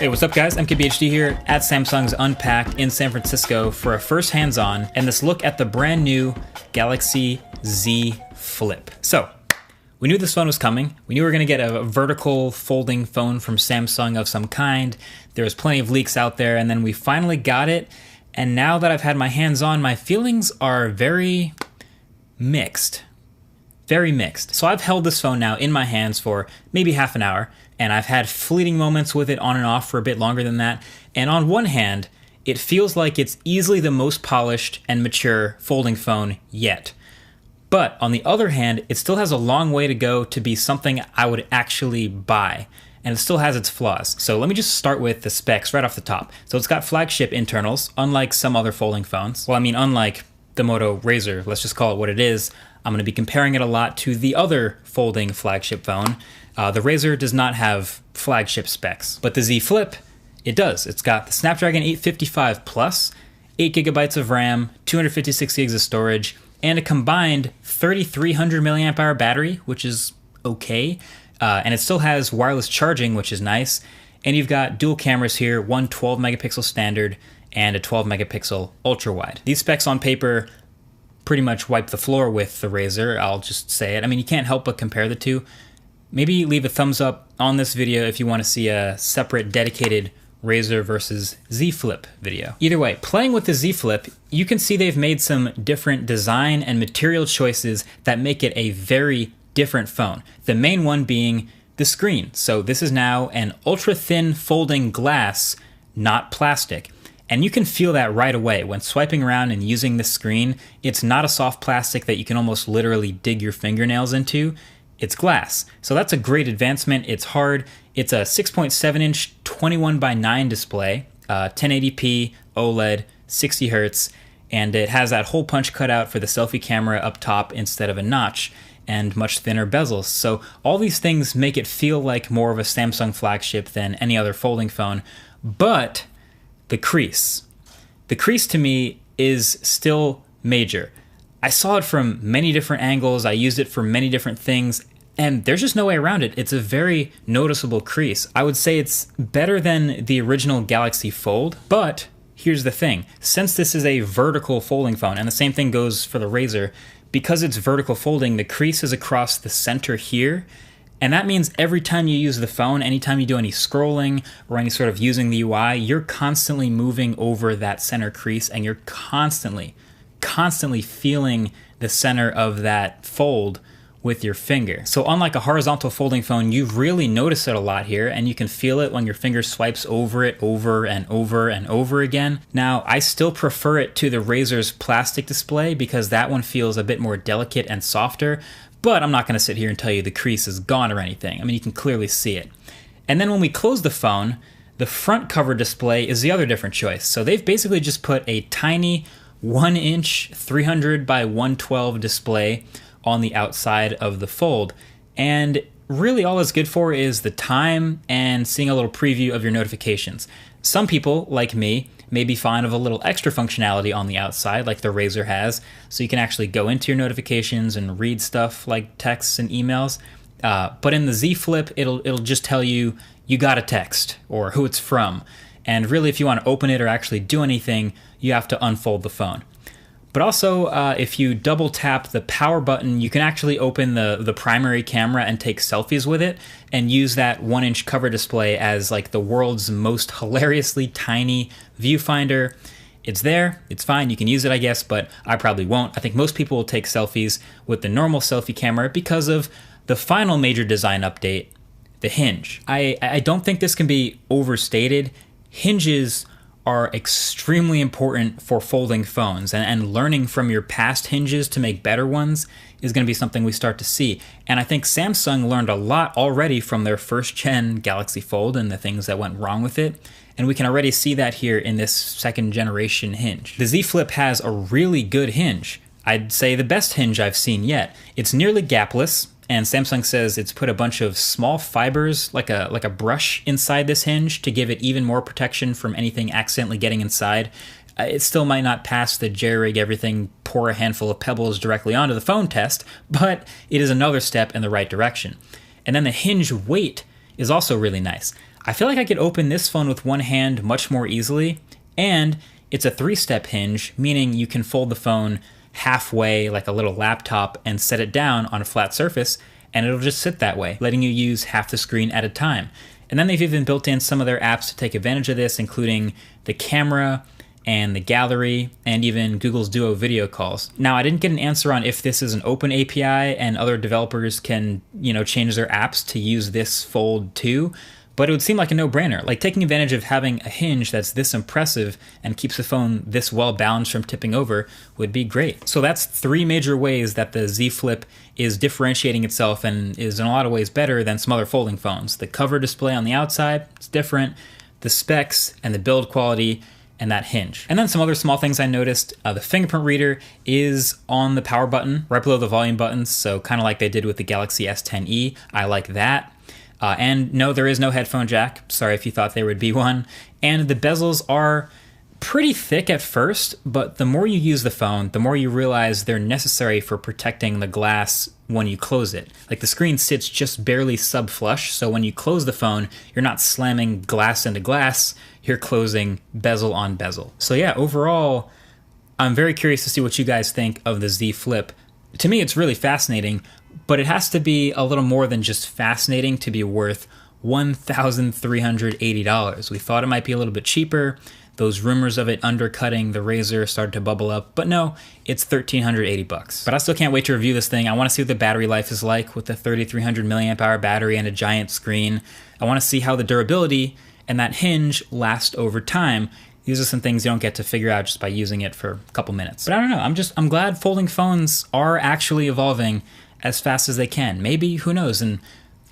Hey, what's up guys? MKBHD here at Samsung's Unpacked in San Francisco for a first hands-on and this look at the brand new Galaxy Z Flip. So, we knew this phone was coming. We knew we were gonna get a vertical folding phone from Samsung of some kind. There was plenty of leaks out there, and then we finally got it. And now that I've had my hands on, my feelings are very mixed. Very mixed. So I've held this phone now in my hands for maybe half an hour, and I've had fleeting moments with it on and off for a bit longer than that. And on one hand, it feels like it's easily the most polished and mature folding phone yet. But on the other hand, it still has a long way to go to be something I would actually buy. And it still has its flaws. So let me just start with the specs right off the top. So it's got flagship internals, unlike some other folding phones. Well, I mean, unlike the Moto Razr, let's just call it what it is. I'm gonna be comparing it a lot to the other folding flagship phone. The Razr does not have flagship specs, but the Z Flip, it does. It's got the Snapdragon 855 Plus, 8 gigabytes of RAM, 256 gigs of storage, and a combined 3,300 milliamp hour battery, which is okay. And it still has wireless charging, which is nice. And you've got dual cameras here, one 12 megapixel standard and a 12 megapixel ultra wide. These specs on paper pretty much wipe the floor with the Razr, I'll just say it. I mean, you can't help but compare the two. Maybe leave a thumbs up on this video if you want to see a separate dedicated Razr versus Z Flip video. Either way, playing with the Z Flip, you can see they've made some different design and material choices that make it a very different phone. The main one being the screen. So this is now an ultra thin folding glass, not plastic. And you can feel that right away when swiping around and using the screen. It's not a soft plastic that you can almost literally dig your fingernails into. It's glass. So that's a great advancement. It's hard. It's a 6.7 inch 21:9 display, 1080p OLED, 60 Hertz, and it has that hole punch cutout for the selfie camera up top instead of a notch, and much thinner bezels. So all these things make it feel like more of a Samsung flagship than any other folding phone. But the crease. The crease to me is still major. I saw it from many different angles. I used it for many different things, and there's just no way around it. It's a very noticeable crease. I would say it's better than the original Galaxy Fold, but here's the thing. Since this is a vertical folding phone, and the same thing goes for the Razr, because it's vertical folding, the crease is across the center here, and that means every time you use the phone, anytime you do any scrolling or any sort of using the UI, you're constantly moving over that center crease, and you're constantly feeling the center of that fold with your finger. So unlike a horizontal folding phone, you really notice it a lot here, and you can feel it when your finger swipes over it over and over and over again. Now, I still prefer it to the Razr's plastic display because that one feels a bit more delicate and softer, but I'm not gonna sit here and tell you the crease is gone or anything. I mean, you can clearly see it. And then when we close the phone, the front cover display is the other different choice. So they've basically just put a tiny 1 inch 300 by 112 display on the outside of the fold. And really all it's good for is the time and seeing a little preview of your notifications. Some people, like me, may be fine of a little extra functionality on the outside like the Razr has, so you can actually go into your notifications and read stuff like texts and emails. But in the Z Flip, it'll just tell you got a text or who it's from. And really, if you want to open it or actually do anything, you have to unfold the phone. But also, if you double tap the power button, you can actually open the primary camera and take selfies with it and use that 1 inch cover display as like the world's most hilariously tiny viewfinder. It's there, it's fine, you can use it I guess, but I probably won't. I think most people will take selfies with the normal selfie camera because of the final major design update, the hinge. I don't think this can be overstated. Hinges are extremely important for folding phones, and learning from your past hinges to make better ones is going to be something we start to see. And I think Samsung learned a lot already from their first gen Galaxy Fold and the things that went wrong with it, and we can already see that here in this second generation hinge. The Z Flip has a really good hinge. I'd say the best hinge I've seen yet. It's nearly gapless, and Samsung says it's put a bunch of small fibers, like a brush, inside this hinge to give it even more protection from anything accidentally getting inside. It still might not pass the jerry-rig everything, pour a handful of pebbles directly onto the phone test, but it is another step in the right direction. And then the hinge weight is also really nice. I feel like I could open this phone with one hand much more easily, and it's a 3-step hinge, meaning you can fold the phone halfway like a little laptop and set it down on a flat surface, and it'll just sit that way, letting you use half the screen at a time. And then they've even built in some of their apps to take advantage of this, including the camera and the gallery, and even Google's Duo video calls. Now, I didn't get an answer on if this is an open API and other developers can, change their apps to use this fold too, but it would seem like a no-brainer. Like, taking advantage of having a hinge that's this impressive and keeps the phone this well balanced from tipping over would be great. So that's 3 major ways that the Z Flip is differentiating itself and is in a lot of ways better than some other folding phones. The cover display on the outside, it's different. The specs and the build quality and that hinge. And then some other small things I noticed. The fingerprint reader is on the power button, right below the volume buttons, so kind of like they did with the Galaxy S10e. I like that. And no, there is no headphone jack. Sorry if you thought there would be one. And the bezels are pretty thick at first, but the more you use the phone, the more you realize they're necessary for protecting the glass when you close it. Like, the screen sits just barely sub-flush, so when you close the phone, you're not slamming glass into glass, you're closing bezel on bezel. So yeah, overall, I'm very curious to see what you guys think of the Z Flip. To me, it's really fascinating, but it has to be a little more than just fascinating to be worth $1,380. We thought it might be a little bit cheaper. Those rumors of it undercutting the Razr started to bubble up, but no, it's $1,380. But I still can't wait to review this thing. I want to see what the battery life is like with the 3,300 milliamp hour battery and a giant screen. I want to see how the durability and that hinge last over time. These are some things you don't get to figure out just by using it for a couple minutes. But I don't know, I'm glad folding phones are actually evolving as fast as they can. Maybe, who knows, in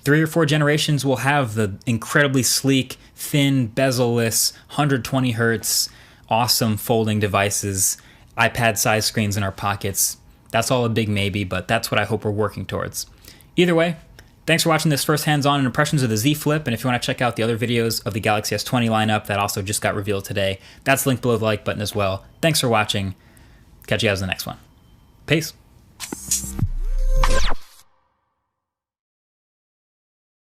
3 or 4 generations we'll have the incredibly sleek, thin, bezel-less, 120 hertz, awesome folding devices, iPad-sized screens in our pockets. That's all a big maybe, but that's what I hope we're working towards. Either way, thanks for watching this first hands-on impressions of the Z Flip, and if you want to check out the other videos of the Galaxy S20 lineup that also just got revealed today, that's linked below the like button as well. Thanks for watching. Catch you guys in the next one. Peace.